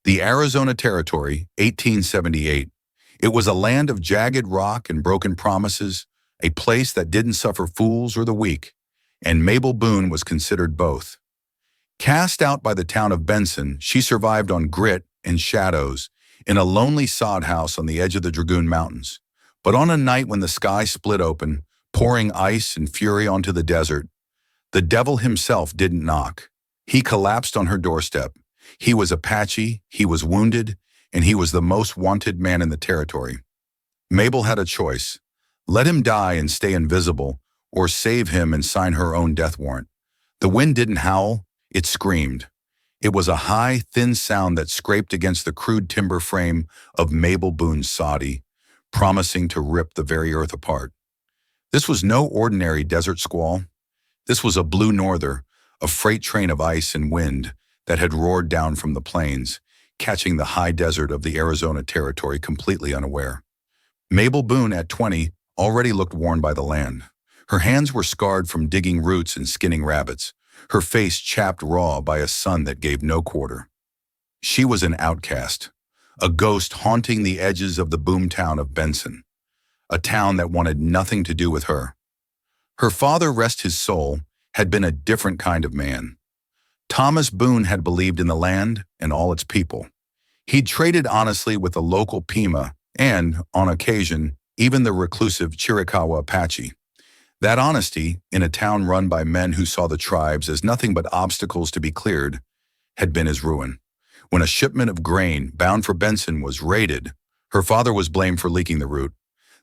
The Arizona Territory, 1878. It was a land of jagged rock and broken promises, a place that didn't suffer fools or the weak, and Mabel Boone was considered both. Cast out by the town of Benson, she survived on grit and shadows in a lonely sod house on the edge of the Dragoon Mountains. But on a night when the sky split open, pouring ice and fury onto the desert, the devil himself didn't knock. He collapsed on her doorstep. He was Apache, he was wounded, and he was the most wanted man in the territory. Mabel had a choice. Let him die and stay invisible, or save him and sign her own death warrant. The wind didn't howl, it screamed. It was a high, thin sound that scraped against the crude timber frame of Mabel Boone's soddy, promising to rip the very earth apart. This was no ordinary desert squall. This was a blue norther, a freight train of ice and wind that had roared down from the plains, catching the high desert of the Arizona Territory completely unaware. Mabel Boone, at 20, already looked worn by the land. Her hands were scarred from digging roots and skinning rabbits, her face chapped raw by a sun that gave no quarter. She was an outcast, a ghost haunting the edges of the boomtown of Benson, a town that wanted nothing to do with her. Her father, rest his soul, had been a different kind of man. Thomas Boone had believed in the land and all its people. He'd traded honestly with the local Pima and, on occasion, even the reclusive Chiricahua Apache. That honesty, in a town run by men who saw the tribes as nothing but obstacles to be cleared, had been his ruin. When a shipment of grain bound for Benson was raided, her father was blamed for leaking the route.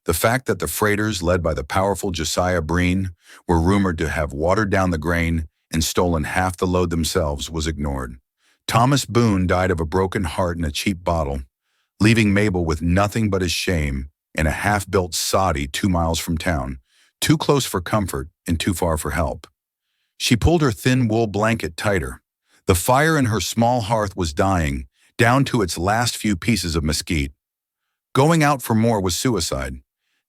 The fact that the freighters, led by the powerful Josiah Breen, were rumored to have watered down the grain and stolen half the load themselves was ignored. Thomas Boone died of a broken heart in a cheap bottle, leaving Mabel with nothing but his shame and a half-built soddy 2 miles from town, too close for comfort and too far for help. She pulled her thin wool blanket tighter. The fire in her small hearth was dying, down to its last few pieces of mesquite. Going out for more was suicide.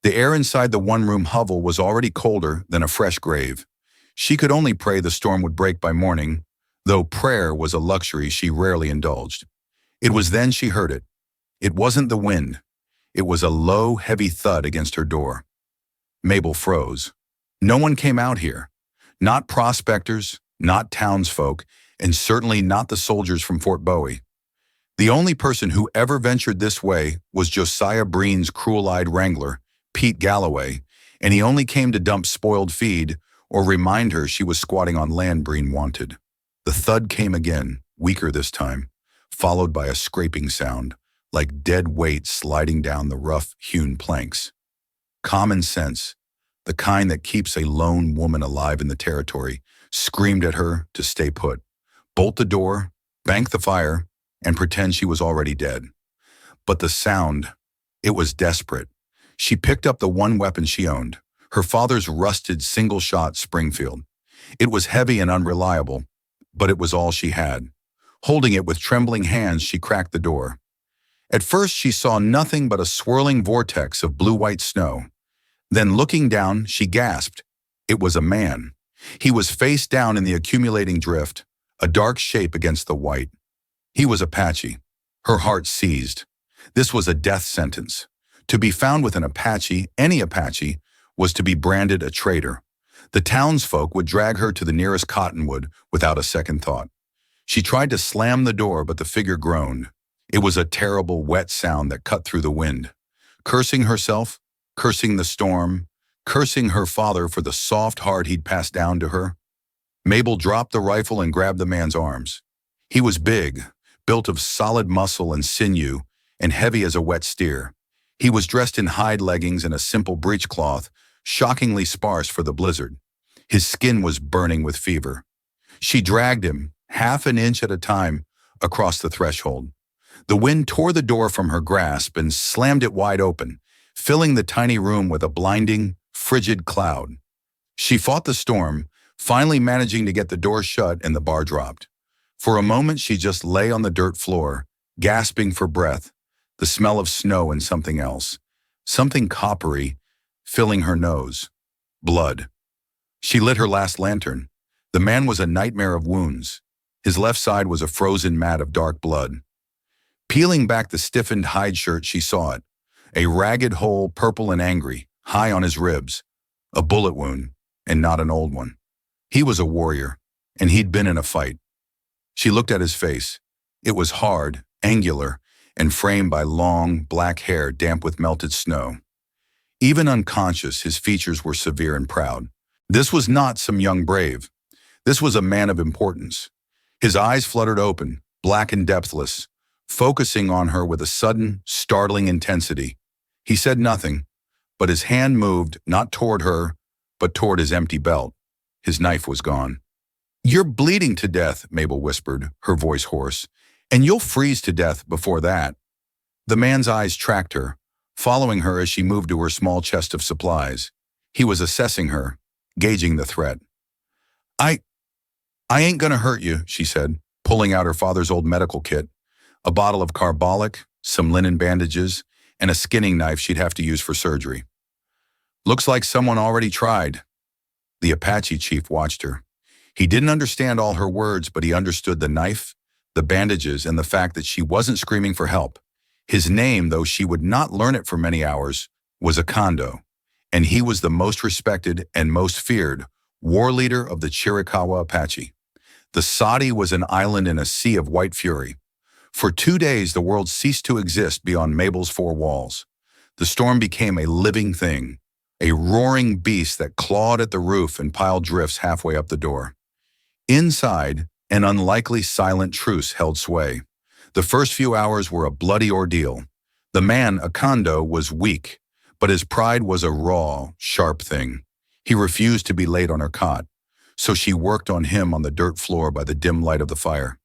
The air inside the one-room hovel was already colder than a fresh grave. She could only pray the storm would break by morning, though prayer was a luxury she rarely indulged. It was then she heard it. It wasn't the wind. It was a low, heavy thud against her door. Mabel froze. No one came out here. Not prospectors, not townsfolk, and certainly not the soldiers from Fort Bowie. The only person who ever ventured this way was Josiah Breen's cruel-eyed wrangler, Pete Galloway, and he only came to dump spoiled feed or remind her she was squatting on land Breen wanted. The thud came again, weaker this time, followed by a scraping sound, like dead weight sliding down the rough-hewn planks. Common sense, the kind that keeps a lone woman alive in the territory, screamed at her to stay put, bolt the door, bank the fire, and pretend she was already dead. But the sound, it was desperate. She picked up the one weapon she owned, her father's rusted single-shot Springfield. It was heavy and unreliable, but it was all she had. Holding it with trembling hands, she cracked the door. At first, she saw nothing but a swirling vortex of blue-white snow. Then, looking down, she gasped. It was a man. He was face down in the accumulating drift, a dark shape against the white. He was Apache. Her heart seized. This was a death sentence. To be found with an Apache, any Apache, was to be branded a traitor. The townsfolk would drag her to the nearest cottonwood without a second thought. She tried to slam the door, but the figure groaned. It was a terrible, wet sound that cut through the wind. Cursing herself, cursing the storm, cursing her father for the soft heart he'd passed down to her, Mabel dropped the rifle and grabbed the man's arms. He was big, built of solid muscle and sinew, and heavy as a wet steer. He was dressed in hide leggings and a simple breechcloth, shockingly sparse for the blizzard. His skin was burning with fever. She dragged him, half an inch at a time, across the threshold. The wind tore the door from her grasp and slammed it wide open, filling the tiny room with a blinding, frigid cloud. She fought the storm, finally managing to get the door shut and the bar dropped. For a moment, she just lay on the dirt floor, gasping for breath, the smell of snow and something else, something coppery, filling her nose. Blood. She lit her last lantern. The man was a nightmare of wounds. His left side was a frozen mat of dark blood. Peeling back the stiffened hide shirt, she saw it. A ragged hole, purple and angry, high on his ribs. A bullet wound, and not an old one. He was a warrior, and he'd been in a fight. She looked at his face. It was hard, angular, and framed by long, black hair damp with melted snow. Even unconscious, his features were severe and proud. This was not some young brave. This was a man of importance. His eyes fluttered open, black and depthless, focusing on her with a sudden, startling intensity. He said nothing, but his hand moved not toward her, but toward his empty belt. His knife was gone. "You're bleeding to death," Mabel whispered, her voice hoarse, "and you'll freeze to death before that." The man's eyes tracked her, following her as she moved to her small chest of supplies. He was assessing her, gauging the threat. I ain't gonna hurt you," she said, pulling out her father's old medical kit, a bottle of carbolic, some linen bandages, and a skinning knife she'd have to use for surgery. "Looks like someone already tried." The Apache chief watched her. He didn't understand all her words, but he understood the knife, the bandages, and the fact that she wasn't screaming for help. His name, though she would not learn it for many hours, was Akando, and he was the most respected and most feared war leader of the Chiricahua Apache. The Sadi was an island in a sea of white fury. For 2 days, the world ceased to exist beyond Mabel's 4 walls. The storm became a living thing, a roaring beast that clawed at the roof and piled drifts halfway up the door. Inside, an unlikely silent truce held sway. The first few hours were a bloody ordeal. The man, Akando, was weak, but his pride was a raw, sharp thing. He refused to be laid on her cot, so she worked on him on the dirt floor by the dim light of the fire.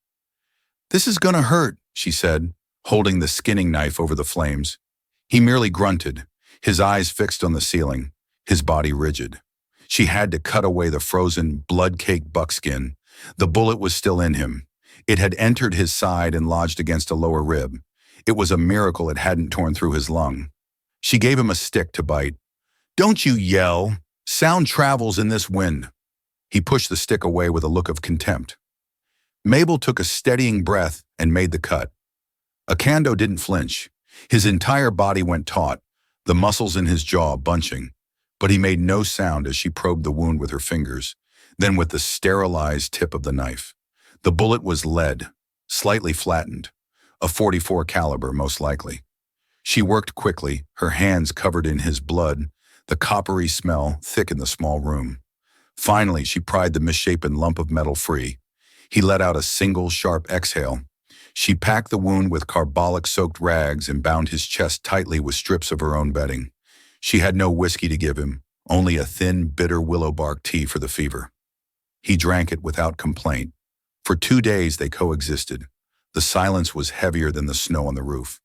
"This is gonna hurt," she said, holding the skinning knife over the flames. He merely grunted, his eyes fixed on the ceiling, his body rigid. She had to cut away the frozen, blood-caked buckskin. The bullet was still in him. It had entered his side and lodged against a lower rib. It was a miracle it hadn't torn through his lung. She gave him a stick to bite. "Don't you yell. Sound travels in this wind." He pushed the stick away with a look of contempt. Mabel took a steadying breath and made the cut. Akando didn't flinch. His entire body went taut, the muscles in his jaw bunching. But he made no sound as she probed the wound with her fingers, then with the sterilized tip of the knife. The bullet was lead, slightly flattened, a .44 caliber most likely. She worked quickly, her hands covered in his blood, the coppery smell thick in the small room. Finally, she pried the misshapen lump of metal free. He let out a single sharp exhale. She packed the wound with carbolic-soaked rags and bound his chest tightly with strips of her own bedding. She had no whiskey to give him, only a thin, bitter willow bark tea for the fever. He drank it without complaint. For 2 days they coexisted. The silence was heavier than the snow on the roof.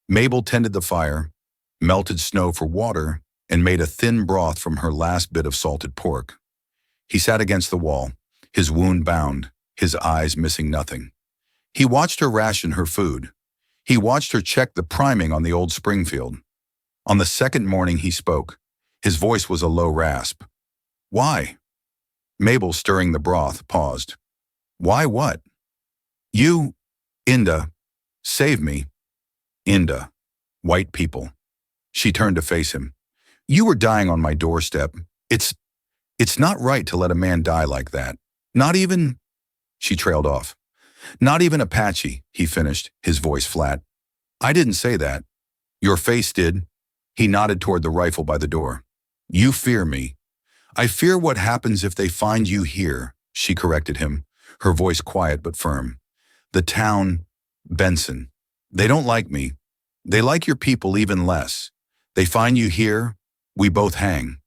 Mabel tended the fire, melted snow for water, and made a thin broth from her last bit of salted pork. He sat against the wall, his wound bound, his eyes missing nothing. He watched her ration her food. He watched her check the priming on the old Springfield. On the second morning he spoke. His voice was a low rasp. "Why?" Mabel, stirring the broth, paused. "Why what?" "You, Inda, save me." Inda, white people. She turned to face him. "You were dying on my doorstep. It's not right to let a man die like that. Not even—" She trailed off. "Not even Apache," he finished, his voice flat. "I didn't say that. Your face did." He nodded toward the rifle by the door. "You fear me." "I fear what happens if they find you here," she corrected him, her voice quiet but firm. "The town, Benson. They don't like me. They like your people even less. They find you here, we both hang."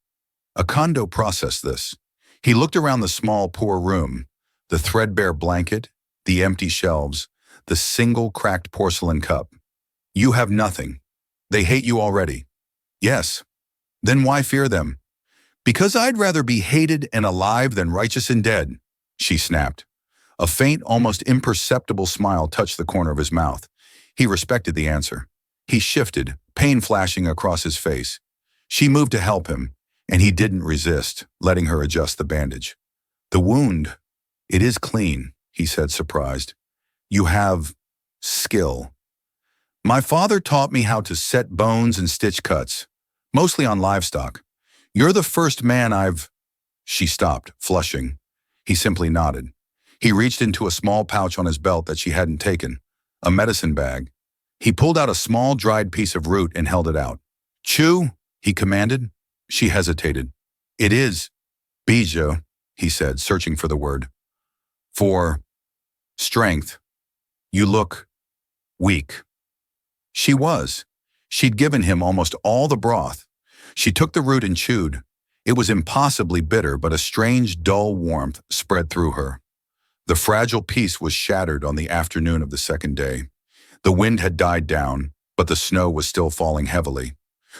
Akando processed this. He looked around the small, poor room, the threadbare blanket, the empty shelves, the single cracked porcelain cup. "You have nothing. They hate you already." "Yes. Then why fear them?" "Because I'd rather be hated and alive than righteous and dead," she snapped. A faint, almost imperceptible smile touched the corner of his mouth. He respected the answer. He shifted, pain flashing across his face. She moved to help him, and he didn't resist, letting her adjust the bandage. "The wound, it is clean," he said, surprised. "You have skill." My father taught me how to set bones and stitch cuts, mostly on livestock. You're the first man I've... She stopped, flushing. He simply nodded. He reached into a small pouch on his belt that she hadn't taken, a medicine bag. He pulled out a small dried piece of root and held it out. Chew, he commanded. She hesitated. It is bija, he said, searching for the word. For strength. You look weak. She was. She'd given him almost all the broth. She took the root and chewed. It was impossibly bitter, but a strange, dull warmth spread through her. The fragile peace was shattered on the afternoon of the second day. The wind had died down, but the snow was still falling heavily.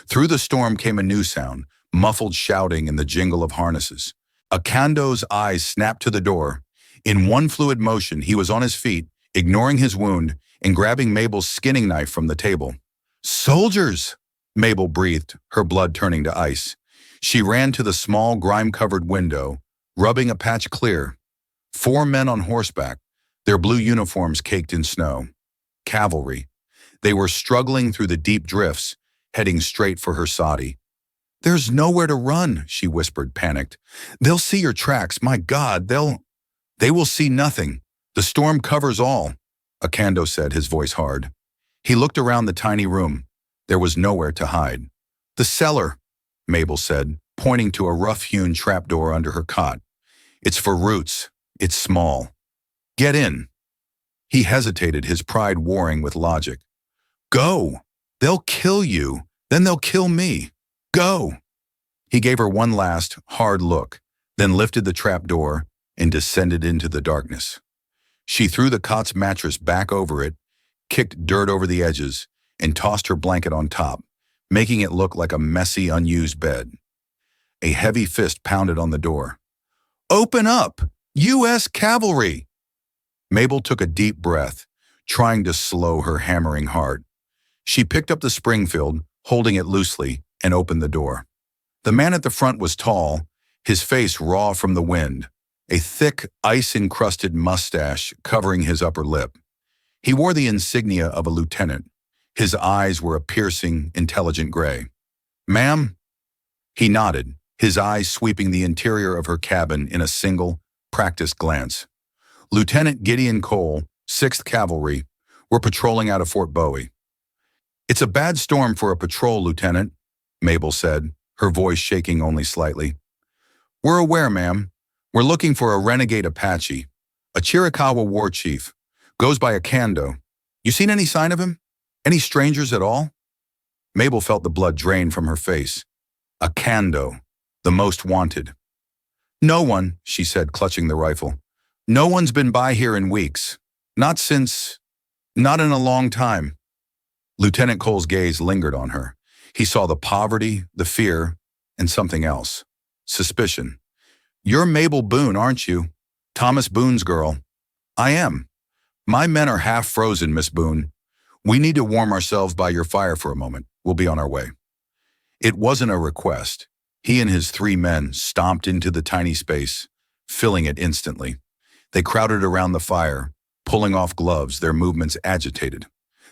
Through the storm came a new sound, muffled shouting and the jingle of harnesses. Akando's eyes snapped to the door. In one fluid motion, he was on his feet, ignoring his wound and grabbing Mabel's skinning knife from the table. Soldiers! Mabel breathed, her blood turning to ice. She ran to the small, grime-covered window, rubbing a patch clear. 4 men on horseback, their blue uniforms caked in snow. Cavalry. They were struggling through the deep drifts, heading straight for her sadi. There's nowhere to run, she whispered, panicked. They'll see your tracks. My God, they will see nothing. The storm covers all, Akando said, his voice hard. He looked around the tiny room. There was nowhere to hide. The cellar, Mabel said, pointing to a rough-hewn trapdoor under her cot. It's for roots. It's small. Get in. He hesitated, his pride warring with logic. Go. They'll kill you. Then they'll kill me. Go. He gave her one last, hard look, then lifted the trapdoor and descended into the darkness. She threw the cot's mattress back over it, kicked dirt over the edges, and tossed her blanket on top, making it look like a messy, unused bed. A heavy fist pounded on the door. Open up! U.S. Cavalry! Mabel took a deep breath, trying to slow her hammering heart. She picked up the Springfield, holding it loosely, and opened the door. The man at the front was tall, his face raw from the wind, a thick, ice-encrusted mustache covering his upper lip. He wore the insignia of a lieutenant. His eyes were a piercing, intelligent gray. Ma'am? He nodded, his eyes sweeping the interior of her cabin in a single, practiced glance. Lieutenant Gideon Cole, 6th Cavalry, were patrolling out of Fort Bowie. It's a bad storm for a patrol, Lieutenant, Mabel said, her voice shaking only slightly. We're aware, ma'am. We're looking for a renegade Apache, a Chiricahua war chief. Goes by Akando. You seen any sign of him? Any strangers at all? Mabel felt the blood drain from her face. Akando, the most wanted. No one, she said, clutching the rifle. No one's been by here in weeks. Not in a long time. Lieutenant Cole's gaze lingered on her. He saw the poverty, the fear, and something else. Suspicion. You're Mabel Boone, aren't you? Thomas Boone's girl. I am. My men are half frozen, Miss Boone. We need to warm ourselves by your fire for a moment. We'll be on our way. It wasn't a request. He and his 3 men stomped into the tiny space, filling it instantly. They crowded around the fire, pulling off gloves, their movements agitated.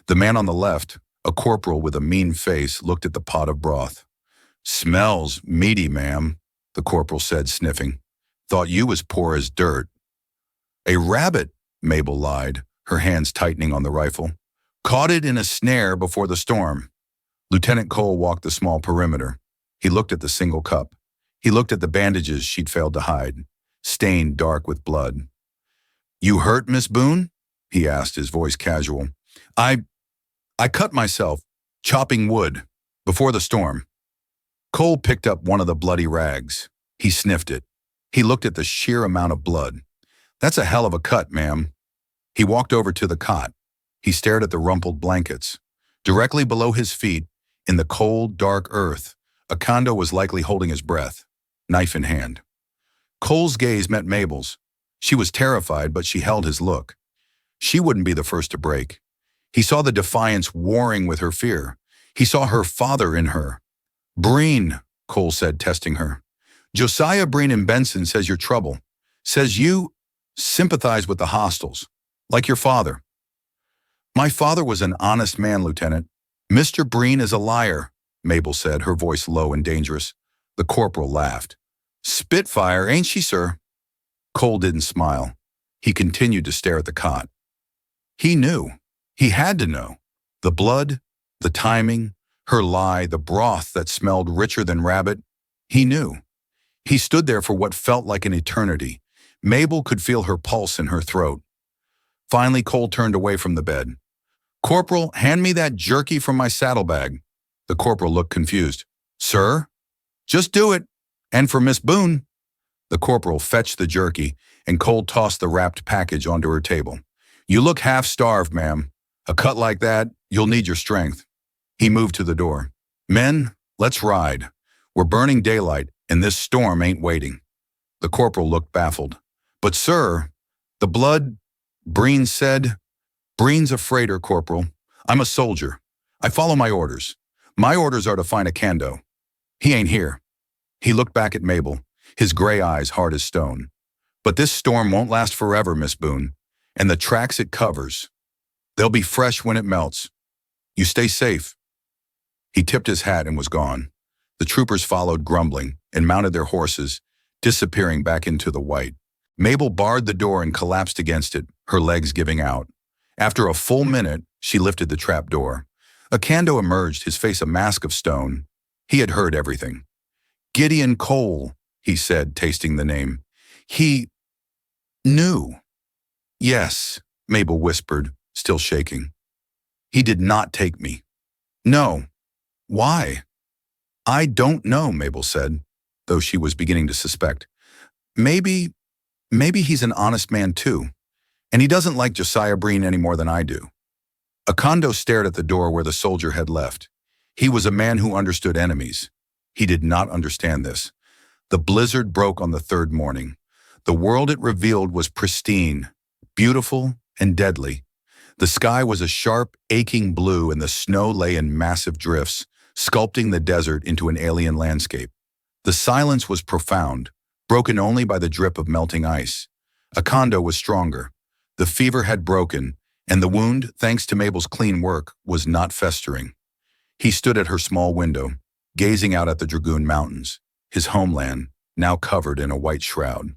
The man on the left, a corporal with a mean face, looked at the pot of broth. Smells meaty, ma'am, the corporal said, sniffing. Thought you was poor as dirt. A rabbit, Mabel lied, her hands tightening on the rifle. Caught it in a snare before the storm. Lieutenant Cole walked the small perimeter. He looked at the single cup. He looked at the bandages she'd failed to hide, stained dark with blood. You hurt, Miss Boone? He asked, his voice casual. I cut myself, chopping wood, before the storm. Cole picked up one of the bloody rags. He sniffed it. He looked at the sheer amount of blood. That's a hell of a cut, ma'am. He walked over to the cot. He stared at the rumpled blankets. Directly below his feet, in the cold, dark earth, Akando was likely holding his breath, knife in hand. Cole's gaze met Mabel's. She was terrified, but she held his look. She wouldn't be the first to break. He saw the defiance warring with her fear. He saw her father in her. Breen, Cole said, testing her. Josiah Breen in Benson says you're trouble. Says you sympathize with the hostiles, like your father. My father was an honest man, Lieutenant. Mr. Breen is a liar, Mabel said, her voice low and dangerous. The corporal laughed. Spitfire, ain't she, sir? Cole didn't smile. He continued to stare at the cot. He knew. He had to know. The blood, the timing, her lie, the broth that smelled richer than rabbit. He knew. He stood there for what felt like an eternity. Mabel could feel her pulse in her throat. Finally, Cole turned away from the bed. Corporal, hand me that jerky from my saddlebag. The corporal looked confused. Sir? Just do it. And for Miss Boone. The corporal fetched the jerky, and Cole tossed the wrapped package onto her table. You look half-starved, ma'am. A cut like that, you'll need your strength. He moved to the door. Men, let's ride. We're burning daylight, and this storm ain't waiting. The corporal looked baffled. But sir, the blood, Breen said. Breen's a freighter, Corporal. I'm a soldier. I follow my orders. My orders are to find Acando. He ain't here. He looked back at Mabel, his gray eyes hard as stone. But this storm won't last forever, Miss Boone, and the tracks it covers, they'll be fresh when it melts. You stay safe. He tipped his hat and was gone. The troopers followed, grumbling, and mounted their horses, disappearing back into the white. Mabel barred the door and collapsed against it, her legs giving out. After a full minute, she lifted the trap door. Acando emerged, his face a mask of stone. He had heard everything. Gideon Cole, he said, tasting the name. He knew. Yes, Mabel whispered, still shaking. He did not take me. No. Why? I don't know, Mabel said, though she was beginning to suspect. Maybe he's an honest man too, and he doesn't like Josiah Breen any more than I do. Acando stared at the door where the soldier had left. He was a man who understood enemies. He did not understand this. The blizzard broke on the third morning. The world it revealed was pristine, beautiful, and deadly. The sky was a sharp, aching blue, and the snow lay in massive drifts, sculpting the desert into an alien landscape. The silence was profound, broken only by the drip of melting ice. Acando was stronger. The fever had broken, and the wound, thanks to Mabel's clean work, was not festering. He stood at her small window, gazing out at the Dragoon Mountains, his homeland, now covered in a white shroud.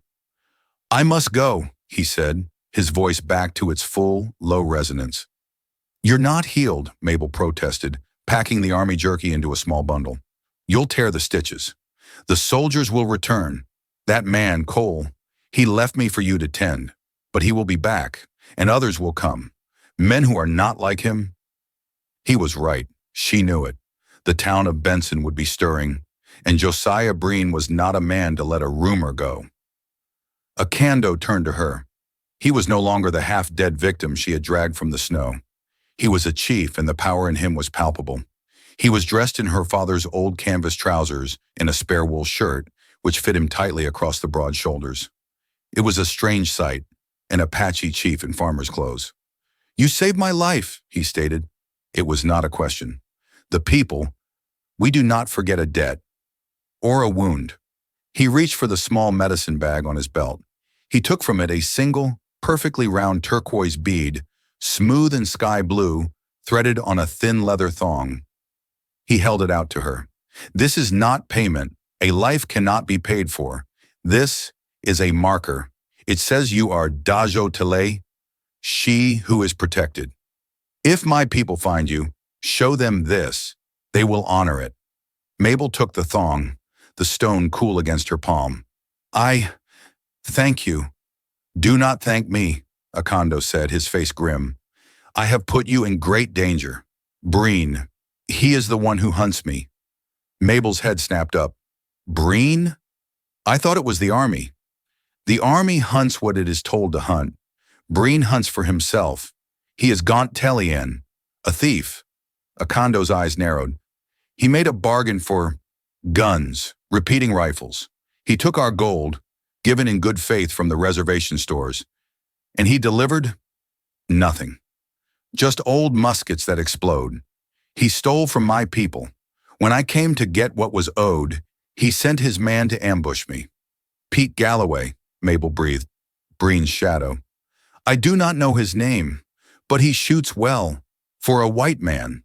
I must go, he said, his voice back to its full, low resonance. You're not healed, Mabel protested, packing the army jerky into a small bundle. You'll tear the stitches. The soldiers will return. That man, Cole, he left me for you to tend, but he will be back, and others will come. Men who are not like him. He was right. She knew it. The town of Benson would be stirring, and Josiah Breen was not a man to let a rumor go. Acando turned to her. He was no longer the half-dead victim she had dragged from the snow. He was a chief, and the power in him was palpable. He was dressed in her father's old canvas trousers and a spare wool shirt, which fit him tightly across the broad shoulders. It was a strange sight, an Apache chief in farmer's clothes. You saved my life, he stated. It was not a question. The people, we do not forget a debt or a wound. He reached for the small medicine bag on his belt. He took from it a single, perfectly round turquoise bead, smooth and sky blue, threaded on a thin leather thong. He held it out to her. This is not payment. A life cannot be paid for. This is a marker. It says you are Dajo Tele, she who is protected. If my people find you, show them this. They will honor it. Mabel took the thong, the stone cool against her palm. I thank you. Do not thank me, Acando said, his face grim. I have put you in great danger. Breen, he is the one who hunts me. Mabel's head snapped up. Breen? I thought it was the army. The army hunts what it is told to hunt. Breen hunts for himself. He is Gauntelian, a thief. Acondo's eyes narrowed. He made a bargain for guns, repeating rifles. He took our gold, given in good faith from the reservation stores, and he delivered nothing. Just old muskets that explode. He stole from my people. When I came to get what was owed, he sent his man to ambush me. Pete Galloway, Mabel breathed, Breen's shadow. I do not know his name, But he shoots well. For a white man.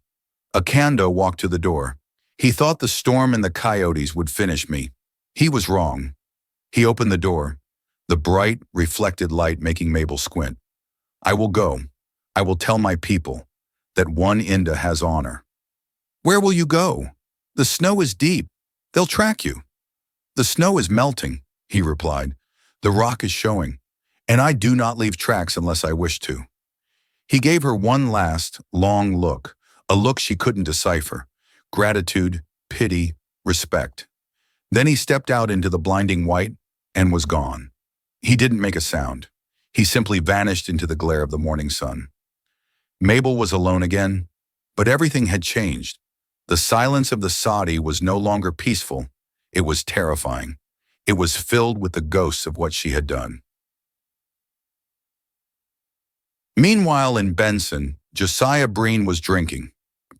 Akando walked to the door. He thought the storm and the coyotes would finish me. He was wrong. He opened the door, the bright, reflected light making Mabel squint. I will go. I will tell my people that one Inda has honor. Where will you go? The snow is deep. They'll track you. The snow is melting, he replied. The rock is showing, and I do not leave tracks unless I wish to. He gave her one last, long look, a look she couldn't decipher. Gratitude, pity, respect. Then he stepped out into the blinding white and was gone. He didn't make a sound. He simply vanished into the glare of the morning sun. Mabel was alone again, but everything had changed. The silence of the Saudi was no longer peaceful. It was terrifying. It was filled with the ghosts of what she had done. Meanwhile, in Benson, Josiah Breen was drinking.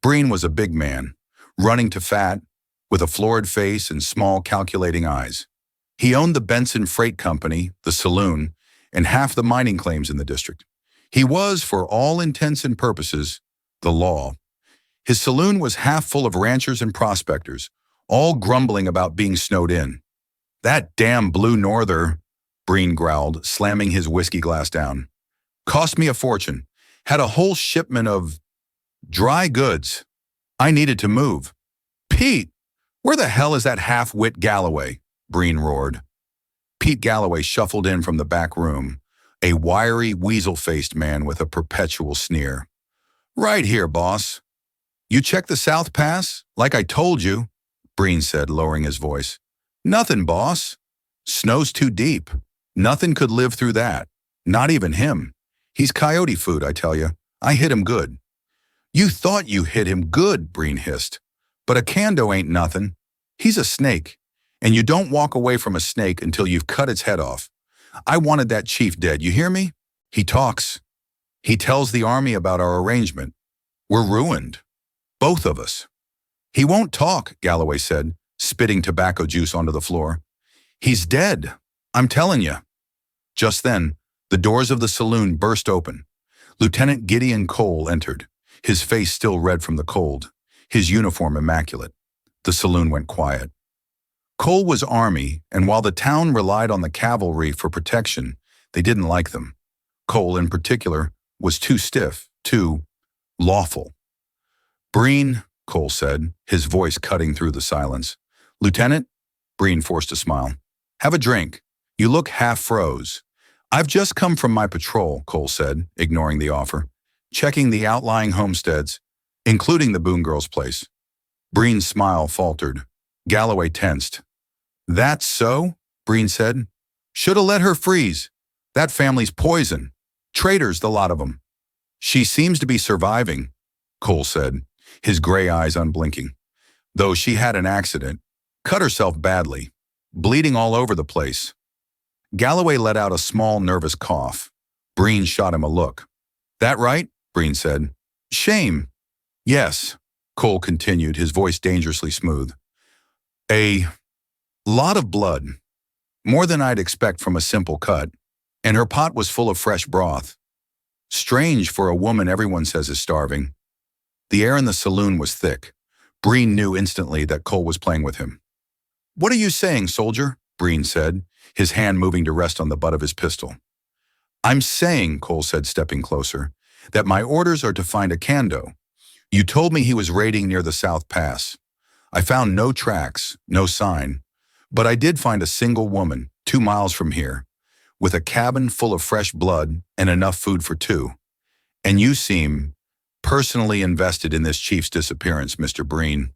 Breen was a big man, running to fat, with a florid face and small, calculating eyes. He owned the Benson Freight Company, the saloon, and half the mining claims in the district. He was, for all intents and purposes, the law. His saloon was half full of ranchers and prospectors, all grumbling about being snowed in. That damn blue norther, Breen growled, slamming his whiskey glass down. Cost me a fortune. Had a whole shipment of dry goods. I needed to move. Pete, where the hell is that half-wit Galloway? Breen roared. Pete Galloway shuffled in from the back room, a wiry, weasel-faced man with a perpetual sneer. Right here, boss. You check the South Pass, like I told you, Breen said, lowering his voice. Nothing, boss. Snow's too deep. Nothing could live through that. Not even him. He's coyote food, I tell you. I hit him good. You thought you hit him good, Breen hissed. But Akando ain't nothing. He's a snake. And you don't walk away from a snake until you've cut its head off. I wanted that chief dead, you hear me? He talks. He tells the army about our arrangement. We're ruined. Both of us. He won't talk, Galloway said, spitting tobacco juice onto the floor. He's dead. I'm telling you. Just then, the doors of the saloon burst open. Lieutenant Gideon Cole entered, his face still red from the cold, his uniform immaculate. The saloon went quiet. Cole was Army, and while the town relied on the cavalry for protection, they didn't like them. Cole, in particular, was too stiff, too lawful. Breen, Cole said, his voice cutting through the silence. Lieutenant? Breen forced a smile. Have a drink. You look half froze. I've just come from my patrol, Cole said, ignoring the offer, checking the outlying homesteads, including the Boone girl's place. Breen's smile faltered. Galloway tensed. That's so? Breen said. Shoulda let her freeze. That family's poison. Traitors, the lot of them. She seems to be surviving, Cole said, his gray eyes unblinking. Though she had an accident, cut herself badly, bleeding all over the place. Galloway let out a small, nervous cough. Breen shot him a look. That right? Breen said. Shame. Yes, Cole continued, his voice dangerously smooth. A lot of blood. More than I'd expect from a simple cut. And her pot was full of fresh broth. Strange for a woman everyone says is starving. The air in the saloon was thick. Breen knew instantly that Cole was playing with him. What are you saying, soldier? Breen said, his hand moving to rest on the butt of his pistol. I'm saying, Cole said, stepping closer, that my orders are to find Akando. You told me he was raiding near the South Pass. I found no tracks, no sign, but I did find a single woman, 2 miles from here, with a cabin full of fresh blood and enough food for 2. And you seem personally invested in this chief's disappearance, Mr. Breen.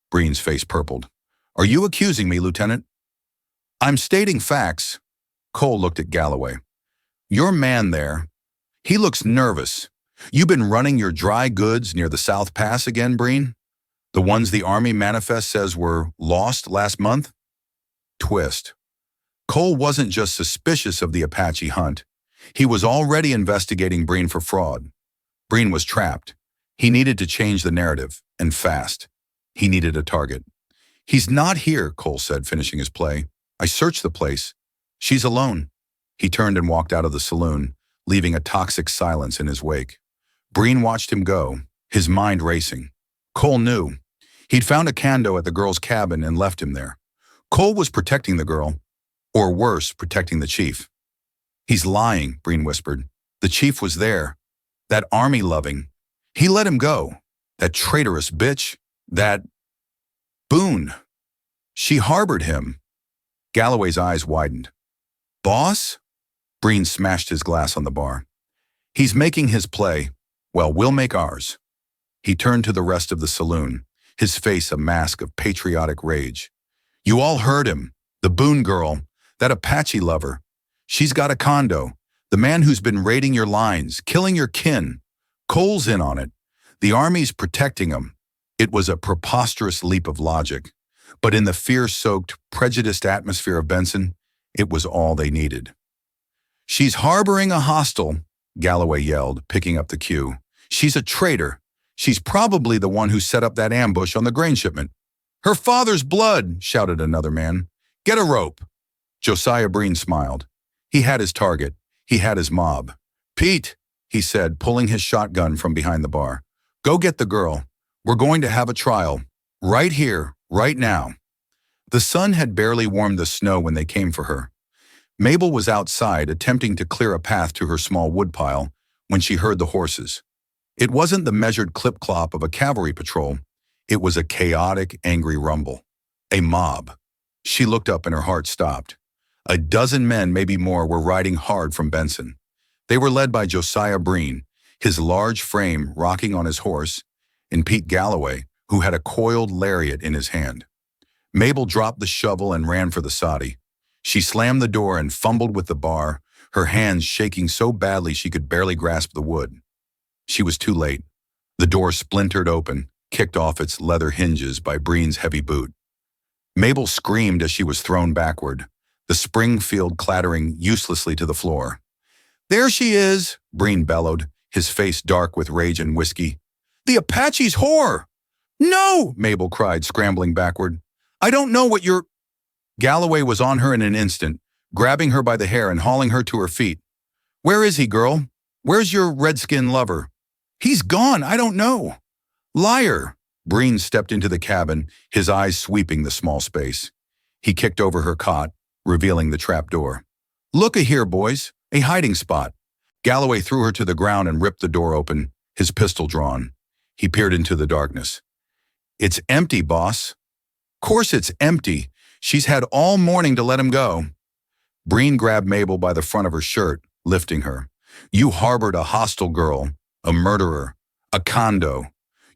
Breen's face purpled. Are you accusing me, Lieutenant? I'm stating facts. Cole looked at Galloway. Your man there, he looks nervous. You been running your dry goods near the South Pass again, Breen? The ones the Army manifest says were lost last month? Twist. Cole wasn't just suspicious of the Apache hunt. He was already investigating Breen for fraud. Breen was trapped. He needed to change the narrative, and fast. He needed a target. He's not here, Cole said, finishing his play. I searched the place. She's alone. He turned and walked out of the saloon, leaving a toxic silence in his wake. Breen watched him go, his mind racing. Cole knew. He'd found a kando at the girl's cabin and left him there. Cole was protecting the girl, or worse, protecting the chief. He's lying, Breen whispered. The chief was there. That army-loving. He let him go. That traitorous bitch. That Boone. She harbored him. Galloway's eyes widened. Boss? Breen smashed his glass on the bar. He's making his play. Well, we'll make ours. He turned to the rest of the saloon, his face a mask of patriotic rage. You all heard him. The Boone girl, that Apache lover. She's got a condo. The man who's been raiding your lines, killing your kin. Cole's in on it. The army's protecting him. It was a preposterous leap of logic. But in the fear-soaked, prejudiced atmosphere of Benson, it was all they needed. She's harboring a hostile, Galloway yelled, picking up the cue. She's a traitor. She's probably the one who set up that ambush on the grain shipment. Her father's blood, shouted another man. Get a rope. Josiah Breen smiled. He had his target. He had his mob. Pete, he said, pulling his shotgun from behind the bar. Go get the girl. We're going to have a trial. Right here, right now. The sun had barely warmed the snow when they came for her. Mabel was outside attempting to clear a path to her small woodpile when she heard the horses. It wasn't the measured clip-clop of a cavalry patrol. It was a chaotic, angry rumble. A mob. She looked up and her heart stopped. A dozen men, maybe more, were riding hard from Benson. They were led by Josiah Breen, his large frame rocking on his horse, and Pete Galloway, who had a coiled lariat in his hand. Mabel dropped the shovel and ran for the soddy. She slammed the door and fumbled with the bar, her hands shaking so badly she could barely grasp the wood. She was too late. The door splintered open, kicked off its leather hinges by Breen's heavy boot. Mabel screamed as she was thrown backward, the spring field clattering uselessly to the floor. There she is, Breen bellowed, his face dark with rage and whiskey. The Apache's whore! No, Mabel cried, scrambling backward. I don't know what you're... Galloway was on her in an instant, grabbing her by the hair and hauling her to her feet. Where is he, girl? Where's your redskin lover? He's gone, I don't know. Liar! Breen stepped into the cabin, his eyes sweeping the small space. He kicked over her cot, revealing the trap door. Look-a here, boys, a hiding spot. Galloway threw her to the ground and ripped the door open, his pistol drawn. He peered into the darkness. It's empty, boss. Course it's empty. She's had all morning to let him go. Breen grabbed Mabel by the front of her shirt, lifting her. You harbored a hostile girl, a murderer, a condo.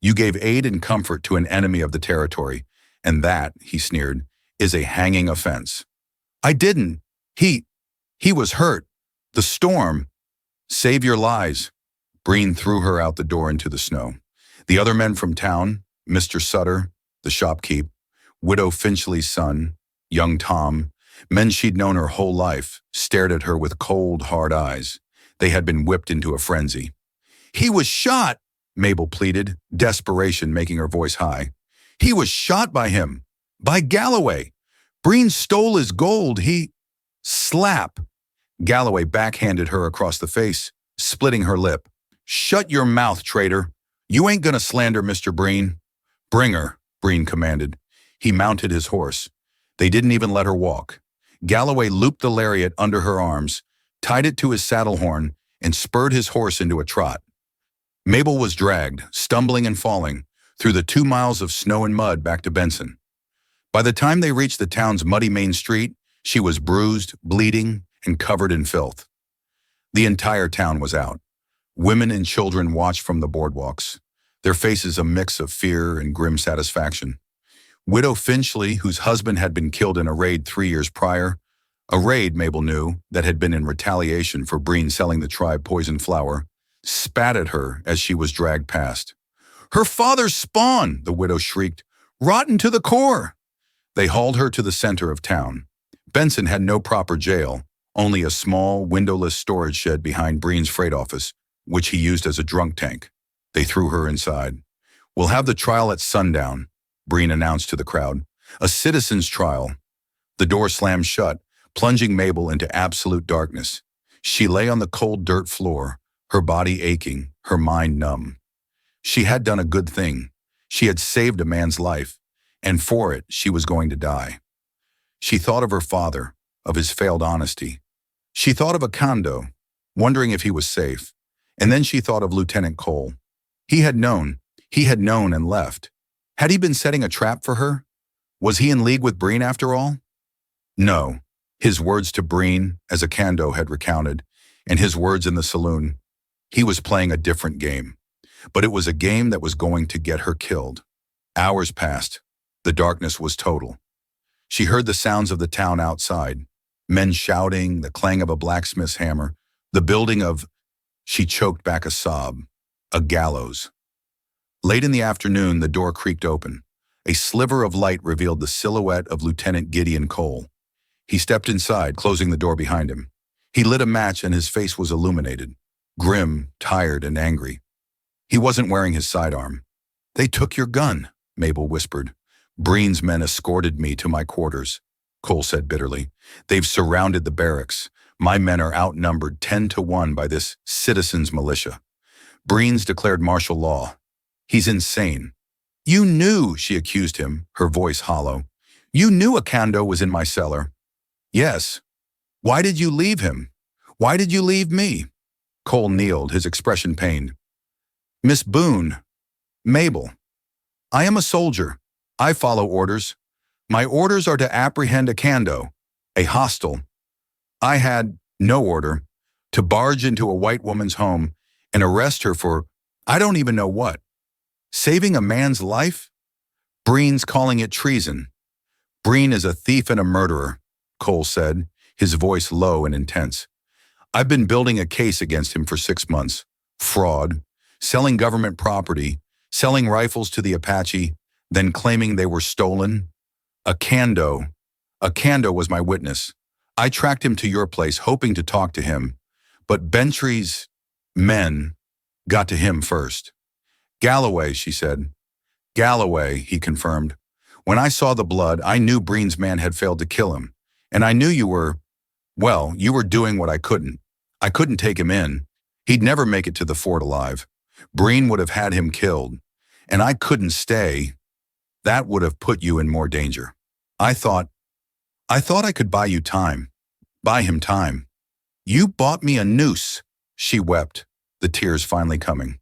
You gave aid and comfort to an enemy of the territory, and that, he sneered, is a hanging offense. I didn't. He was hurt. The storm. Save your lies. Breen threw her out the door into the snow. The other men from town, Mr. Sutter, the shopkeep, Widow Finchley's son, young Tom, men she'd known her whole life, stared at her with cold, hard eyes. They had been whipped into a frenzy. He was shot, Mabel pleaded, desperation making her voice high. He was shot by him. By Galloway. Breen stole his gold. He... Slap. Galloway backhanded her across the face, splitting her lip. Shut your mouth, traitor. You ain't gonna slander Mr. Breen. Bring her, Breen commanded. He mounted his horse. They didn't even let her walk. Galloway looped the lariat under her arms, tied it to his saddle horn, and spurred his horse into a trot. Mabel was dragged, stumbling and falling, through the 2 miles of snow and mud back to Benson. By the time they reached the town's muddy main street, she was bruised, bleeding, and covered in filth. The entire town was out. Women and children watched from the boardwalks, their faces a mix of fear and grim satisfaction. Widow Finchley, whose husband had been killed in a raid 3 years prior, a raid, Mabel knew, that had been in retaliation for Breen selling the tribe poisoned flour, spat at her as she was dragged past. Her father's spawn, the widow shrieked, rotten to the core. They hauled her to the center of town. Benson had no proper jail, only a small, windowless storage shed behind Breen's freight office, which he used as a drunk tank. They threw her inside. We'll have the trial at sundown, Breen announced to the crowd. A citizen's trial. The door slammed shut, plunging Mabel into absolute darkness. She lay on the cold dirt floor, her body aching, her mind numb. She had done a good thing. She had saved a man's life, and for it she was going to die. She thought of her father, of his failed honesty. She thought of Akando, wondering if he was safe. And then she thought of Lieutenant Cole. He had known and left. Had he been setting a trap for her? Was he in league with Breen after all? No. His words to Breen, as Akando had recounted, and his words in the saloon. He was playing a different game. But it was a game that was going to get her killed. Hours passed. The darkness was total. She heard the sounds of the town outside. Men shouting, the clang of a blacksmith's hammer, the building of... She choked back a sob. A gallows. Late in the afternoon, the door creaked open. A sliver of light revealed the silhouette of Lieutenant Gideon Cole. He stepped inside, closing the door behind him. He lit a match and his face was illuminated, grim, tired, and angry. He wasn't wearing his sidearm. "They took your gun," Mabel whispered. "Breen's men escorted me to my quarters," Cole said bitterly. "They've surrounded the barracks. My men are outnumbered 10-1 by this citizens' militia. Breen's declared martial law. He's insane." "You knew," she accused him, her voice hollow. "You knew Akando was in my cellar." "Yes. Why did you leave him? Why did you leave me?" Cole kneeled, his expression pained. "Miss Boone, Mabel, I am a soldier. I follow orders. My orders are to apprehend Akando, a hostile. I had no order to barge into a white woman's home and arrest her for I don't even know what. Saving a man's life? Breen's calling it treason." "Breen is a thief and a murderer," Cole said, his voice low and intense. "I've been building a case against him for 6 months. Fraud, selling government property, selling rifles to the Apache, then claiming they were stolen. Akando was my witness. I tracked him to your place hoping to talk to him, but Bentry's men got to him first." "Galloway," she said. "Galloway," he confirmed. "When I saw the blood, I knew Breen's man had failed to kill him. And I knew you were doing what I couldn't. I couldn't take him in. He'd never make it to the fort alive. Breen would have had him killed. And I couldn't stay. That would have put you in more danger. I thought I could buy you time. Buy him time." "You bought me a noose," she wept, the tears finally coming.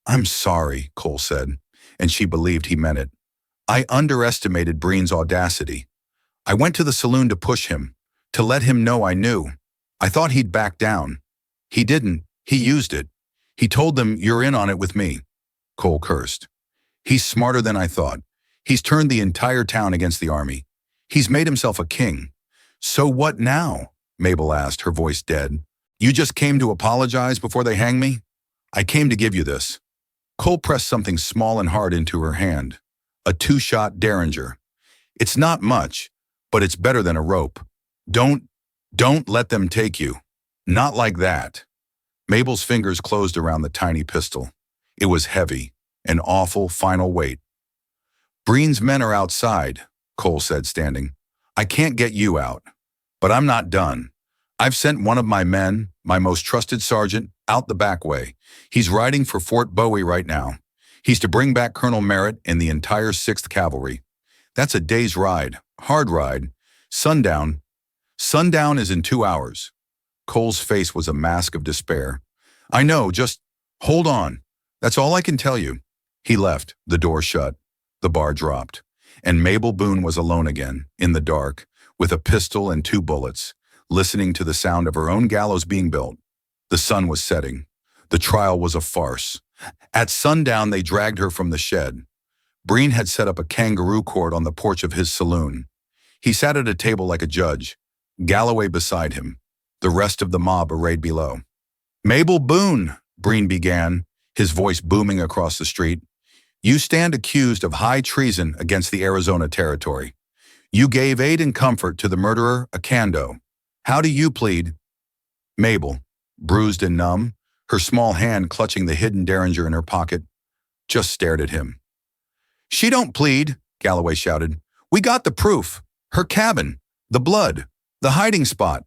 "I'm sorry," Cole said, and she believed he meant it. "I underestimated Breen's audacity. I went to the saloon to push him, to let him know I knew. I thought he'd back down. He didn't. He used it. He told them, 'You're in on it with me.'" Cole cursed. "He's smarter than I thought. He's turned the entire town against the army. He's made himself a king." "So what now?" Mabel asked, her voice dead. "You just came to apologize before they hang me?" "I came to give you this." Cole pressed something small and hard into her hand. A 2-shot Derringer. "It's not much, but it's better than a rope. Don't let them take you. Not like that." Mabel's fingers closed around the tiny pistol. It was heavy, an awful final weight. "Breen's men are outside," Cole said, standing. "I can't get you out. But I'm not done. I've sent one of my men, my most trusted sergeant, out the back way. He's riding for Fort Bowie right now. He's to bring back Colonel Merritt and the entire 6th Cavalry. That's a day's ride, hard ride. Sundown is in 2 hours." Cole's face was a mask of despair. "I know, just hold on. That's all I can tell you." He left, the door shut. The bar dropped. And Mabel Boone was alone again, in the dark, with a pistol and 2 bullets, listening to the sound of her own gallows being built. The sun was setting. The trial was a farce. At sundown, they dragged her from the shed. Breen had set up a kangaroo court on the porch of his saloon. He sat at a table like a judge, Galloway beside him, the rest of the mob arrayed below. "Mabel Boone," Breen began, his voice booming across the street, "you stand accused of high treason against the Arizona Territory. You gave aid and comfort to the murderer, Akando. How do you plead?" Mabel, bruised and numb, her small hand clutching the hidden Derringer in her pocket, just stared at him. "She don't plead," Galloway shouted. "We got the proof. Her cabin, the blood, the hiding spot."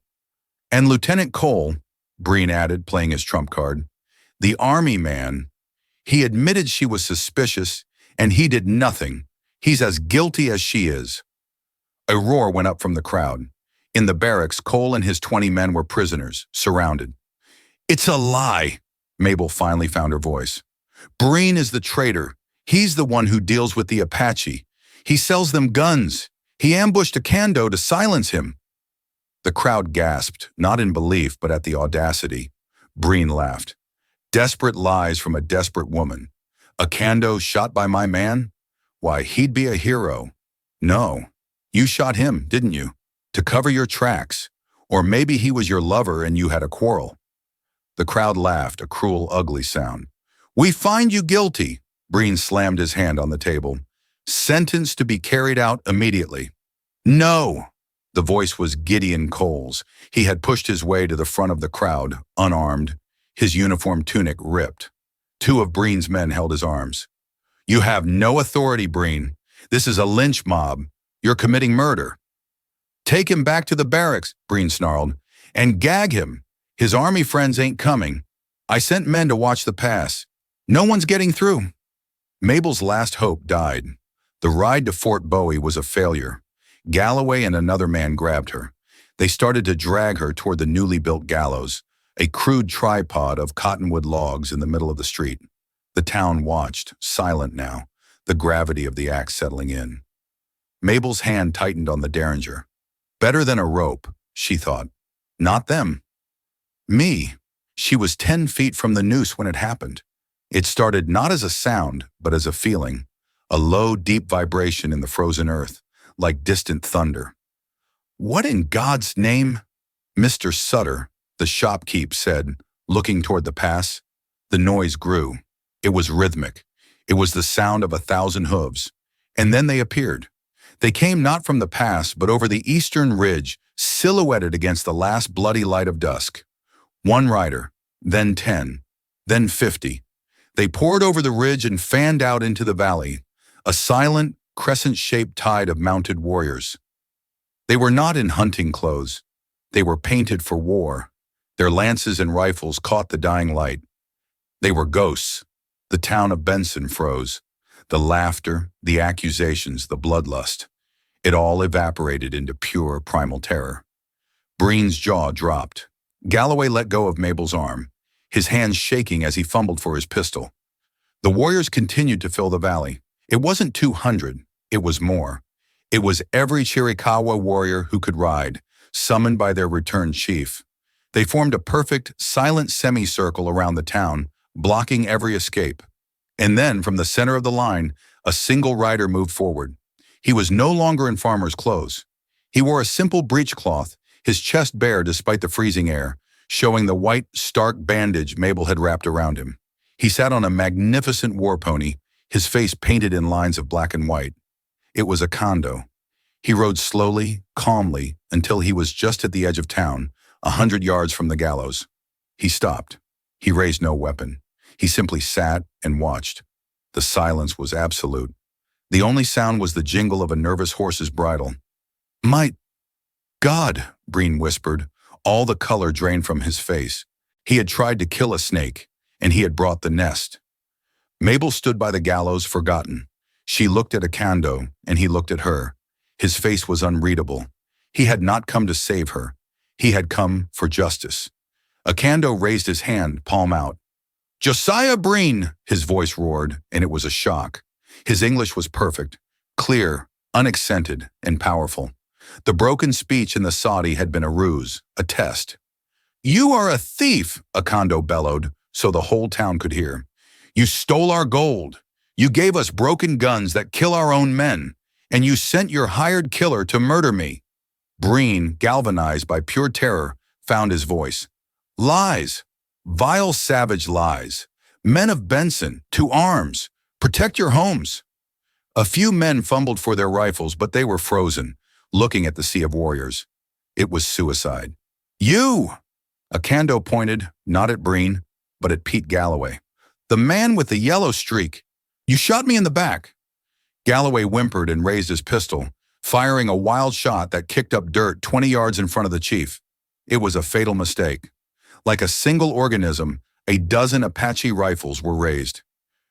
"And Lieutenant Cole," Breen added, playing his trump card. The army man, he admitted she was suspicious, and he did nothing. He's as guilty as she is. A roar went up from the crowd. In the barracks, Cole and his 20 men were prisoners, surrounded. It's a lie, Mabel finally found her voice. Breen is the traitor. He's the one who deals with the Apache. He sells them guns. He ambushed Acando to silence him. The crowd gasped, not in belief, but at the audacity. Breen laughed. Desperate lies from a desperate woman. Acando shot by my man? Why, he'd be a hero. No. You shot him, didn't you? To cover your tracks. Or maybe he was your lover and you had a quarrel. The crowd laughed, a cruel, ugly sound. We find you guilty. Breen slammed his hand on the table. Sentenced to be carried out immediately. No! The voice was Gideon Cole's. He had pushed his way to the front of the crowd, unarmed, his uniform tunic ripped. Two of Breen's men held his arms. You have no authority, Breen. This is a lynch mob. You're committing murder. Take him back to the barracks, Breen snarled, and gag him. His army friends ain't coming. I sent men to watch the pass. No one's getting through. Mabel's last hope died. The ride to Fort Bowie was a failure. Galloway and another man grabbed her. They started to drag her toward the newly built gallows, a crude tripod of cottonwood logs in the middle of the street. The town watched, silent now, the gravity of the axe settling in. Mabel's hand tightened on the derringer. Better than a rope, she thought. Not them. Me. She was 10 feet from the noose when it happened. It started not as a sound, but as a feeling, a low, deep vibration in the frozen earth, like distant thunder. What in God's name? Mr. Sutter, the shopkeep said, looking toward the pass. The noise grew. It was rhythmic. It was the sound of 1,000 hooves. And then they appeared. They came not from the pass, but over the eastern ridge, silhouetted against the last bloody light of dusk. One rider, then 10, then 50. They poured over the ridge and fanned out into the valley, a silent, crescent-shaped tide of mounted warriors. They were not in hunting clothes. They were painted for war. Their lances and rifles caught the dying light. They were ghosts. The town of Benson froze. The laughter, the accusations, the bloodlust. It all evaporated into pure primal terror. Breen's jaw dropped. Galloway let go of Mabel's arm, his hands shaking as he fumbled for his pistol. The warriors continued to fill the valley. It wasn't 200, it was more. It was every Chiricahua warrior who could ride, summoned by their returned chief. They formed a perfect, silent semicircle around the town, blocking every escape. And then, from the center of the line, a single rider moved forward. He was no longer in farmer's clothes. He wore a simple breechcloth, his chest bare despite the freezing air, showing the white, stark bandage Mabel had wrapped around him. He sat on a magnificent war pony, his face painted in lines of black and white. It was Acando. He rode slowly, calmly, until he was just at the edge of town, 100 yards from the gallows. He stopped. He raised no weapon. He simply sat and watched. The silence was absolute. The only sound was the jingle of a nervous horse's bridle. My God, Breen whispered. All the color drained from his face. He had tried to kill a snake, and he had brought the nest. Mabel stood by the gallows, forgotten. She looked at Acando, and he looked at her. His face was unreadable. He had not come to save her. He had come for justice. Acando raised his hand, palm out. Josiah Breen, his voice roared, and it was a shock. His English was perfect, clear, unaccented, and powerful. The broken speech in the Saudi had been a ruse, a test. You are a thief, Acando bellowed, so the whole town could hear. You stole our gold. You gave us broken guns that kill our own men, and you sent your hired killer to murder me. Breen, galvanized by pure terror, found his voice. Lies. Vile, savage lies. Men of Benson, to arms. Protect your homes. A few men fumbled for their rifles, but they were frozen, looking at the sea of warriors. It was suicide. You! Acando pointed, not at Breen, but at Pete Galloway. The man with the yellow streak. You shot me in the back. Galloway whimpered and raised his pistol, firing a wild shot that kicked up dirt 20 yards in front of the chief. It was a fatal mistake. Like a single organism, A dozen Apache rifles were raised.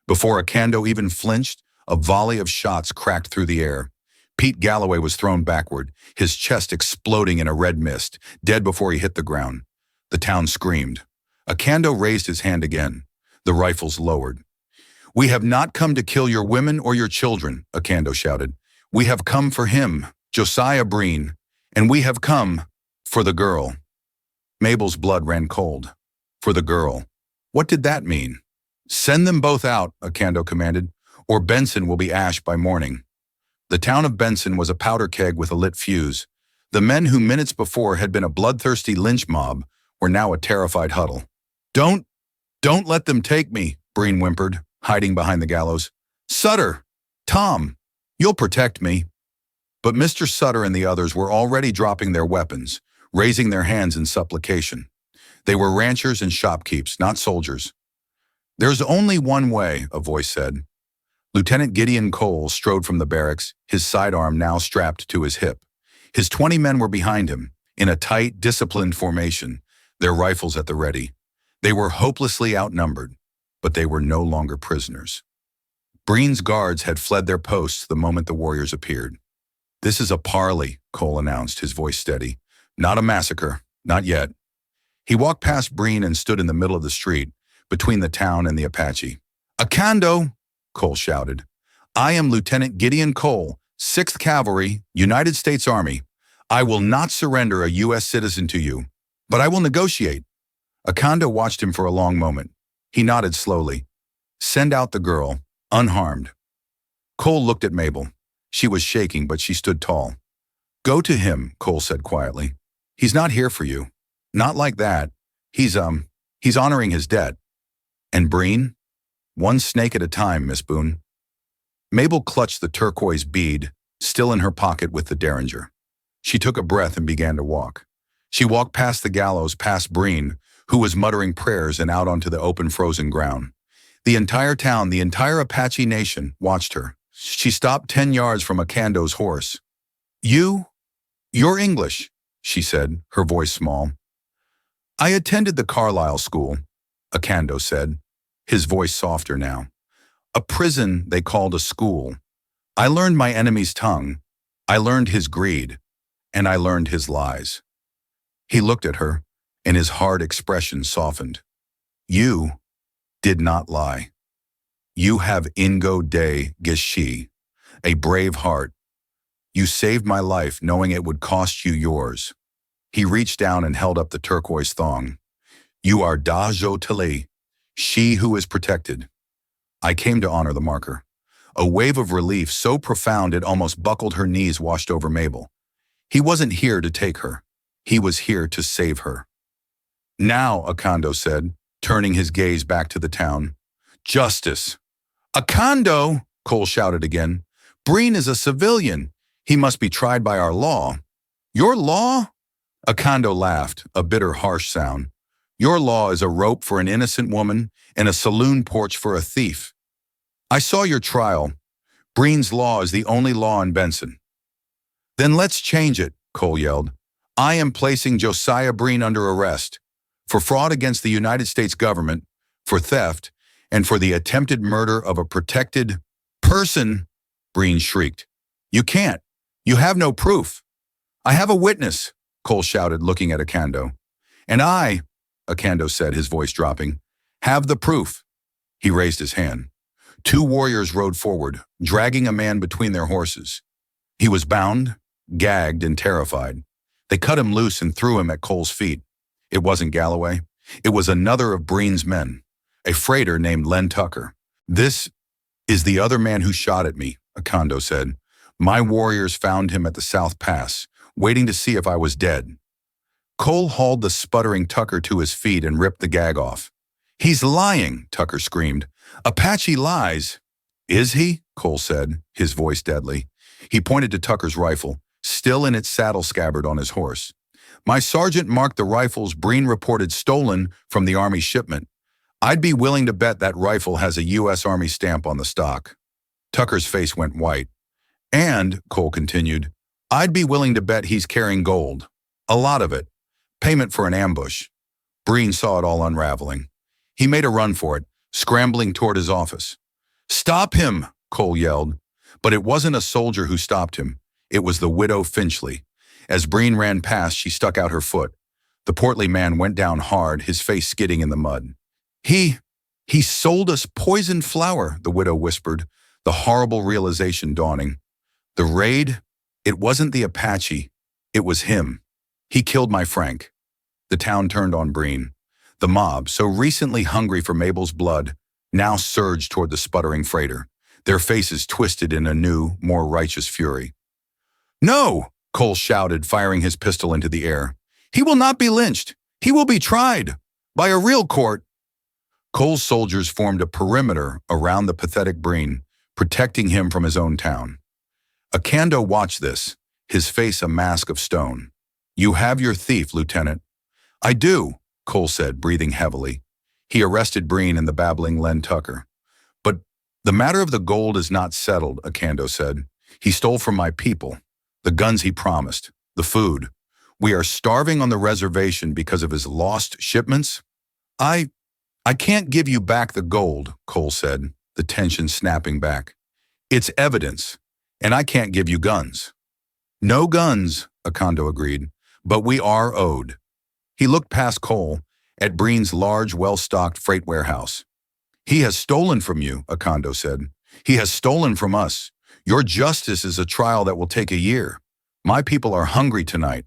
Before Acando even flinched, a volley of shots cracked through the air. Pete Galloway was thrown backward, his chest exploding in a red mist, dead before he hit the ground. The town screamed. Acando raised his hand again. The rifles lowered. "We have not come to kill your women or your children," Acando shouted. "We have come for him, Josiah Breen, and we have come for the girl." Mabel's blood ran cold. For the girl. What did that mean? "Send them both out," Acando commanded, "or Benson will be ash by morning." The town of Benson was a powder keg with a lit fuse. The men who minutes before had been a bloodthirsty lynch mob were now a terrified huddle. Don't let them take me," Breen whimpered, hiding behind the gallows. "Sutter! Tom! You'll protect me." But Mr. Sutter and the others were already dropping their weapons, raising their hands in supplication. They were ranchers and shopkeepers, not soldiers. "There's only one way," a voice said. Lieutenant Gideon Cole strode from the barracks, his sidearm now strapped to his hip. His 20 men were behind him, in a tight, disciplined formation, their rifles at the ready. They were hopelessly outnumbered, but they were no longer prisoners. Breen's guards had fled their posts the moment the warriors appeared. "This is a parley," Cole announced, his voice steady. "Not a massacre, not yet." He walked past Breen and stood in the middle of the street, between the town and the Apache. "Acando!" Cole shouted. "I am Lieutenant Gideon Cole, 6th Cavalry, United States Army. I will not surrender a U.S. citizen to you, but I will negotiate." Acando watched him for a long moment. He nodded slowly. "Send out the girl, unharmed." Cole looked at Mabel. She was shaking, but she stood tall. "Go to him," Cole said quietly. "He's not here for you. Not like that. He's honoring his debt." "And Breen?" "One snake at a time, Miss Boone." Mabel clutched the turquoise bead, still in her pocket with the derringer. She took a breath and began to walk. She walked past the gallows, past Breen, who was muttering prayers, and out onto the open frozen ground. The entire town, the entire Apache nation, watched her. She stopped 10 yards from Acando's horse. You're English," she said, her voice small. "I attended the Carlisle School," Acando said, his voice softer now. "A prison they called a school. I learned my enemy's tongue. I learned his greed. And I learned his lies." He looked at her, and his hard expression softened. "You did not lie. You have Ingo de Gishi, a brave heart. You saved my life knowing it would cost you yours." He reached down and held up the turquoise thong. "You are Da Jo Tali, she who is protected." I came to honor the marker. A wave of relief so profound it almost buckled her knees washed over Mabel. He wasn't here to take her. He was here to save her. "Now," Acando said, turning his gaze back to the town. "Justice." "Acando!" Cole shouted again. "Breen is a civilian. He must be tried by our law." "Your law?" Acando laughed, a bitter, harsh sound. "Your law is a rope for an innocent woman and a saloon porch for a thief. I saw your trial. Breen's law is the only law in Benson." "Then let's change it," Cole yelled. "I am placing Josiah Breen under arrest for fraud against the United States government, for theft, and for the attempted murder of a protected person," Breen shrieked. "You can't. You have no proof." "I have a witness," Cole shouted, looking at Acando. "And I," Acando said, his voice dropping, "have the proof." He raised his hand. 2 warriors rode forward, dragging a man between their horses. He was bound, gagged, and terrified. They cut him loose and threw him at Cole's feet. It wasn't Galloway. It was another of Breen's men, a freighter named Len Tucker. "This is the other man who shot at me," Acando said. "My warriors found him at the South Pass, waiting to see if I was dead." Cole hauled the sputtering Tucker to his feet and ripped the gag off. "He's lying," Tucker screamed. "Apache lies." "Is he?" Cole said, his voice deadly. He pointed to Tucker's rifle, still in its saddle scabbard on his horse. "My sergeant marked the rifles Breen reported stolen from the Army shipment. I'd be willing to bet that rifle has a U.S. Army stamp on the stock." Tucker's face went white. "And," Cole continued, "I'd be willing to bet he's carrying gold. A lot of it. Payment for an ambush." Breen saw it all unraveling. He made a run for it, scrambling toward his office. "Stop him!" Cole yelled. But it wasn't a soldier who stopped him. It was the widow Finchley. As Breen ran past, she stuck out her foot. The portly man went down hard, his face skidding in the mud. He sold us poisoned flour," the widow whispered, the horrible realization dawning. The raid? It wasn't the Apache. It was him. He killed my Frank. The town turned on Breen. The mob, so recently hungry for Mabel's blood, now surged toward the sputtering freighter, their faces twisted in a new, more righteous fury. "No!" Cole shouted, firing his pistol into the air. "He will not be lynched. He will be tried. By a real court." Cole's soldiers formed a perimeter around the pathetic Breen, protecting him from his own town. Akando watched this, his face a mask of stone. "You have your thief, Lieutenant." "I do," Cole said, breathing heavily. He arrested Breen and the babbling Len Tucker. "But the matter of the gold is not settled," Akando said. "He stole from my people, the guns he promised, the food. We are starving on the reservation because of his lost shipments." I can't give you back the gold," Cole said, the tension snapping back. "It's evidence, and I can't give you guns." "No guns," Akando agreed, "but we are owed." He looked past Cole, at Breen's large, well-stocked freight warehouse. "He has stolen from you," Akando said. "He has stolen from us. Your justice is a trial that will take a year. My people are hungry tonight."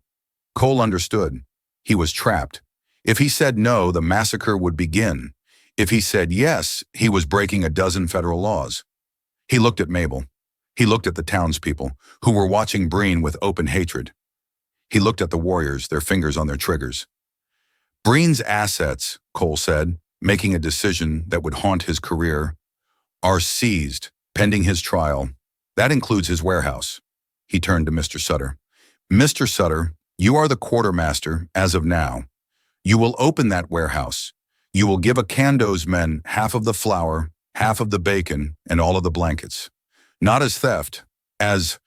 Cole understood. He was trapped. If he said no, the massacre would begin. If he said yes, he was breaking a dozen federal laws. He looked at Mabel. He looked at the townspeople, who were watching Breen with open hatred. He looked at the warriors, their fingers on their triggers. "Breen's assets," Cole said, making a decision that would haunt his career, "are seized, pending his trial. That includes his warehouse." He turned to Mr. Sutter. "Mr. Sutter, you are the quartermaster as of now. You will open that warehouse. You will give Akando's men half of the flour, half of the bacon, and all of the blankets. Not as theft, as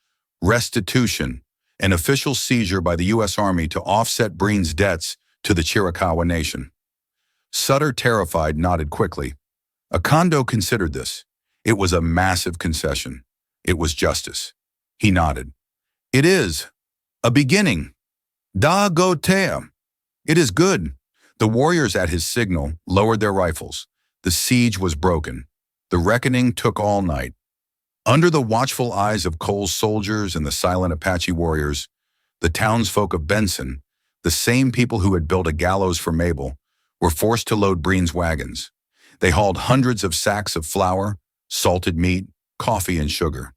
restitution, an official seizure by the U.S. Army to offset Breen's debts to the Chiricahua Nation." Sutter, terrified, nodded quickly. Akando considered this. It was a massive concession. It was justice. He nodded. "It is. A beginning. Da go tea. It is good." The warriors at his signal lowered their rifles. The siege was broken. The reckoning took all night. Under the watchful eyes of Cole's soldiers and the silent Apache warriors, the townsfolk of Benson, the same people who had built a gallows for Mabel, were forced to load Breen's wagons. They hauled hundreds of sacks of flour, salted meat, coffee, and sugar.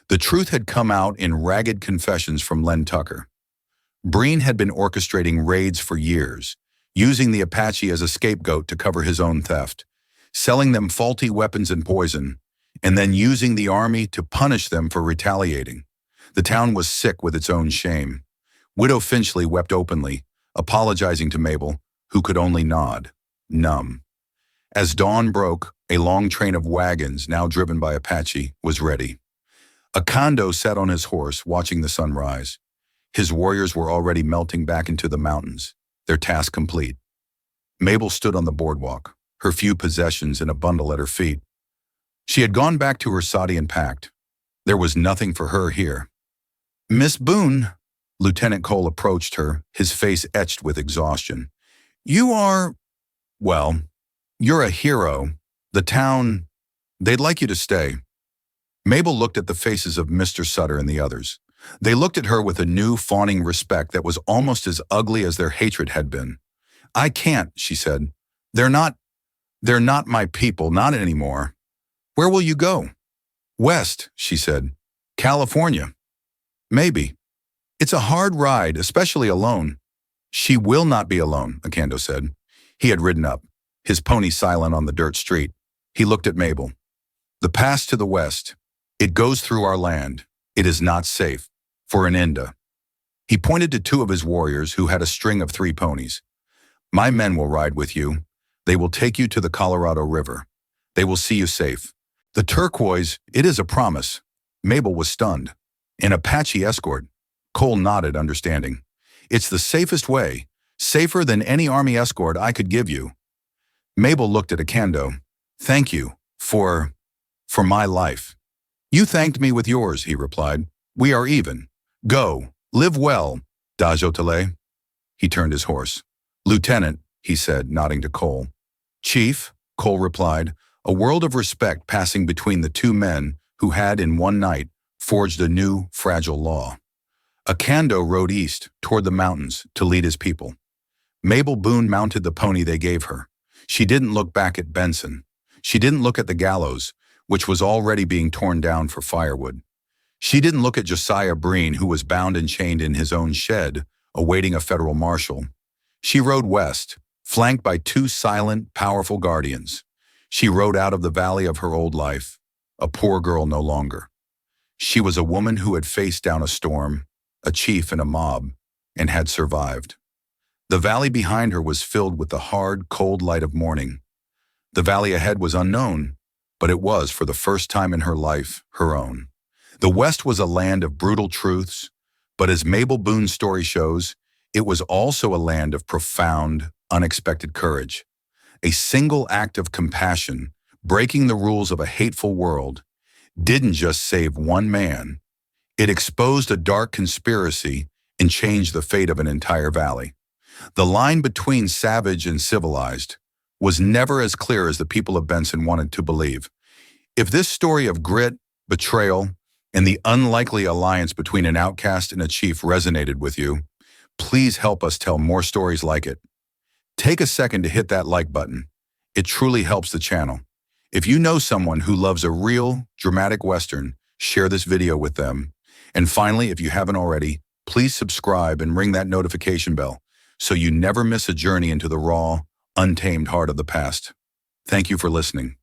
The truth had come out in ragged confessions from Len Tucker. Breen had been orchestrating raids for years, using the Apache as a scapegoat to cover his own theft, selling them faulty weapons and poison, and then using the army to punish them for retaliating. The town was sick with its own shame. Widow Finchley wept openly, apologizing to Mabel, who could only nod, numb. As dawn broke, a long train of wagons, now driven by Apache, was ready. Akando sat on his horse, watching the sun rise. His warriors were already melting back into the mountains, their task complete. Mabel stood on the boardwalk, her few possessions in a bundle at her feet. She had gone back to her Sadian pact. There was nothing for her here. "Miss Boone," Lieutenant Cole approached her, his face etched with exhaustion. "You are, well, you're a hero. The town, they'd like you to stay." Mabel looked at the faces of Mr. Sutter and the others. They looked at her with a new fawning respect that was almost as ugly as their hatred had been. "I can't," she said. They're not my people, not anymore." "Where will you go?" "West," she said. "California." "Maybe. It's a hard ride, especially alone." "She will not be alone," Akando said. He had ridden up, his pony silent on the dirt street. He looked at Mabel. "The pass to the west. It goes through our land. It is not safe. For an Inda." He pointed to two of his warriors who had a string of 3 ponies. "My men will ride with you. They will take you to the Colorado River. They will see you safe." The turquoise, it is a promise. Mabel was stunned. An Apache escort. Cole nodded, understanding. "It's the safest way, safer than any army escort I could give you." Mabel looked at Akando. Thank you for my life. You thanked me with yours, he replied. We are even. Go, live well, Dajotale. He turned his horse. Lieutenant, he said, nodding to Cole. Chief, Cole replied, a world of respect passing between the two men who had in one night forged a new, fragile law. Akando rode east toward the mountains to lead his people. Mabel Boone mounted the pony they gave her. She didn't look back at Benson. She didn't look at the gallows, which was already being torn down for firewood. She didn't look at Josiah Breen, who was bound and chained in his own shed, awaiting a federal marshal. She rode west, flanked by two silent, powerful guardians. She rode out of the valley of her old life, a poor girl no longer. She was a woman who had faced down a storm, a chief and a mob, and had survived. The valley behind her was filled with the hard, cold light of morning. The valley ahead was unknown, but it was, for the first time in her life, her own. The West was a land of brutal truths, but as Mabel Boone's story shows, it was also a land of profound, unexpected courage. A single act of compassion, breaking the rules of a hateful world, didn't just save one man. It exposed a dark conspiracy and changed the fate of an entire valley. The line between savage and civilized was never as clear as the people of Benson wanted to believe. If this story of grit, betrayal, and the unlikely alliance between an outcast and a chief resonated with you, please help us tell more stories like it. Take a second to hit that like button. It truly helps the channel. If you know someone who loves a real, dramatic Western, share this video with them. And finally, if you haven't already, please subscribe and ring that notification bell so you never miss a journey into the raw, untamed heart of the past. Thank you for listening.